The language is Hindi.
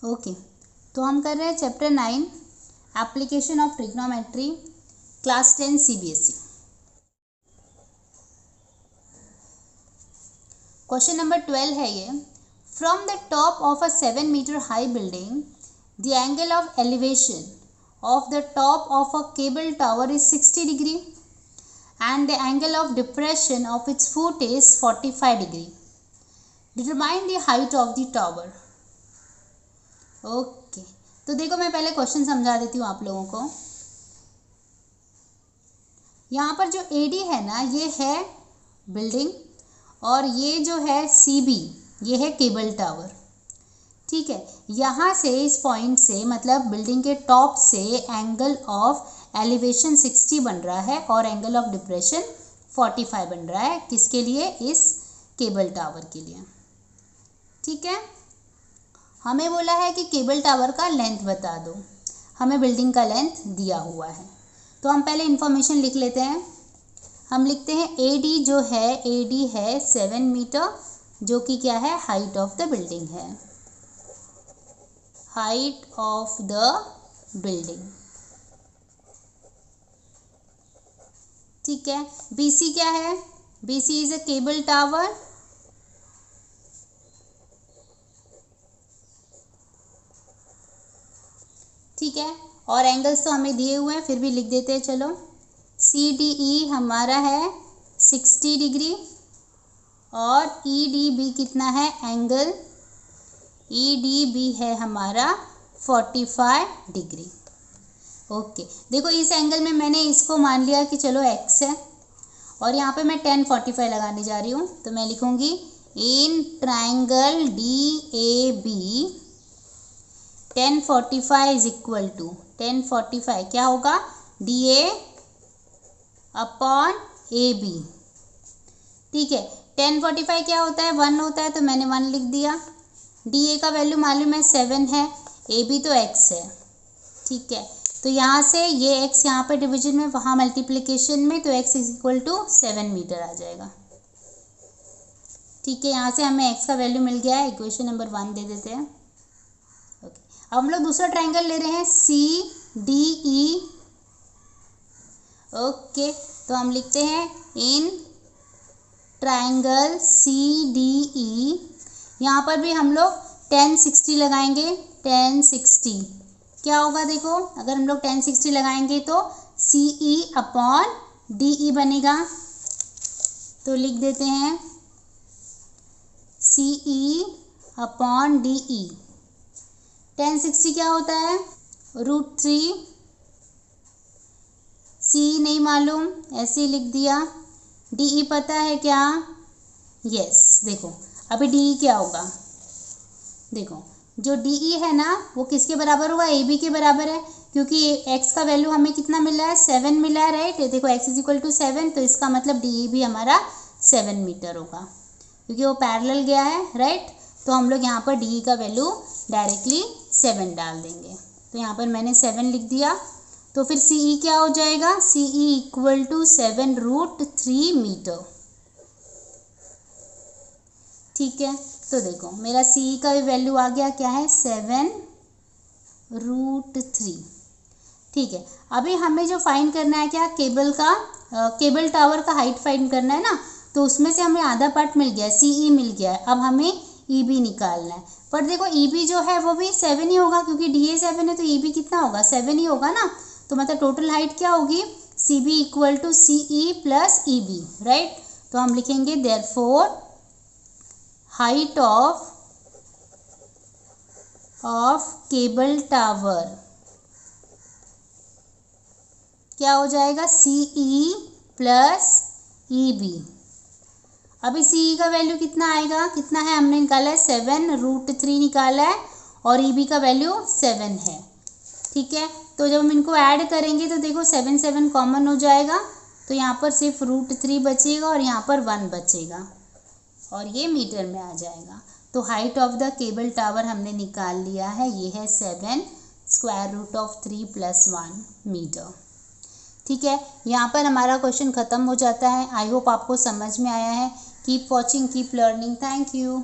ओके, तो हम कर रहे हैं chapter 9 application of trigonometry class 10 CBSE। Question number 12 है ये। From the top of a 7 metre high building the angle of elevation of the top of a cable tower is 60 degree and the angle of depression of its foot is 45 degree. Determine the height of the tower. Okay, तो देखो मैं पहले क्वेश्चन समझा देती हूँ आप लोगों को। यहाँ पर जो AD है ना, ये है बिल्डिंग और ये जो है CB, ये है केबल टावर। ठीक है, यहाँ से इस पॉइंट से मतलब बिल्डिंग के टॉप से एंगल ऑफ एलिवेशन 60 बन रहा है और एंगल ऑफ डिप्रेशन 45 बन रहा है। किसके लिए? इस केबल टावर के लिए। ठीक है, हमें बोला है कि केबल टावर का लेंथ बता दो। हमें बिल्डिंग का लेंथ दिया हुआ है, तो हम पहले इंफॉर्मेशन लिख लेते हैं। हम लिखते हैं AD जो है, AD है 7 मीटर, जो कि क्या है? हाइट ऑफ द बिल्डिंग है, हाइट ऑफ द बिल्डिंग। ठीक है, BC क्या है? BC is a cable tower. ठीक है, और एंगल्स तो हमें दिए हुए हैं, फिर भी लिख देते हैं। चलो, CDE हमारा है 60 डिग्री और EDB कितना है? एंगल EDB है हमारा 45 डिग्री। ओके, देखो इस एंगल में मैंने इसको मान लिया कि चलो x है और यहाँ पे मैं 1045 लगाने जा रही हूँ, तो मैं लिखूँगी in triangle DAB 1045 is equal to 1045 क्या होगा? DA upon AB। ठीक है, 1045 क्या होता है? 1 होता है, तो मैंने 1 लिख दिया। DA का वैल्यू मालूम है 7 है, AB तो x है। ठीक है, तो यहाँ से ये x यहाँ पे डिवीजन में, वहाँ मल्टीप्लिकेशन में, तो x is equal to 7 metre आ जाएगा। ठीक है, यहाँ से हमें x का वैल्यू मिल गया है। इक्वेशन नंबर 1 दे देते हैं। ओके, अब हम लोग दूसरा ट्रायंगल ले रहे हैं CDE। ओके, तो हम लिखते हैं इन ट्रायंगल CDE। यहाँ पर भी हम लोग 1060 लगाएंगे। 1060 क्या होगा? देखो, अगर हम लोग 1060 लगाएंगे तो CE अपॉन DE बनेगा, तो लिख देते हैं CE अपॉन DE। 1060 क्या होता है? √3। CE नहीं मालूम, ऐसे ही लिख दिया। DE पता है क्या? यस, देखो अभी DE क्या होगा? देखो, जो DE है ना, वो किसके बराबर होगा? AB के बराबर है, क्योंकि x का वैल्यू हमें कितना मिला है? 7 मिला है, राइट। देखो x इज इक्वल टू 7, तो इसका मतलब DE भी हमारा 7 मीटर होगा, क्योंकि वो पैरेलल गया है, राइट। तो हम लोग यहाँ पर DE का वैल्यू डायरेक्टली 7 डाल देंगे, तो यहाँ पर मैंने 7 लिख दिया। तो फिर CE क्या हो जाएगा? CE equal to 7√3 metre. ठीक है, तो देखो मेरा CE का वैल्यू आ गया, क्या है? 7√3। ठीक है, अभी हमें जो फाइंड करना है क्या? केबल टावर का हाइट फाइंड करना है ना, तो उसमें से हमें आधा पार्ट मिल गया है, CE मिल गया है। अब हमें EB निकालना है, पर देखो EB जो है वो भी 7 ही होगा, क्योंकि DA 7 है, तो EB कितना होगा? 7 ही होगा ना। तो मतलब टोटल हाइट क्या होगी? CB equal to CE plus EB, right. तो हम लिखेंगे therefore height of cable tower क्या हो जाएगा? CE plus EB। अभी CE का वैल्यू कितना आएगा? कितना है? हमने निकाला है 7√3 निकाला है, और EB का वैल्यू 7 है। ठीक है, तो जब हम इनको ऐड करेंगे तो देखो 7 7 कॉमन हो जाएगा, तो यहाँ पर सिर्फ √3 बचेगा और यहाँ पर 1 बचेगा, और ये मीटर में आ जाएगा। तो height of the cable tower हमने निकाल लिया है, ये है 7√3 + 1 मीटर। ठीक है, यहाँ पर हमारा क्वेश्चन ख़त्म हो जाता है। आई होप आपको समझ में आया है। Keep watching, keep learning. Thank you.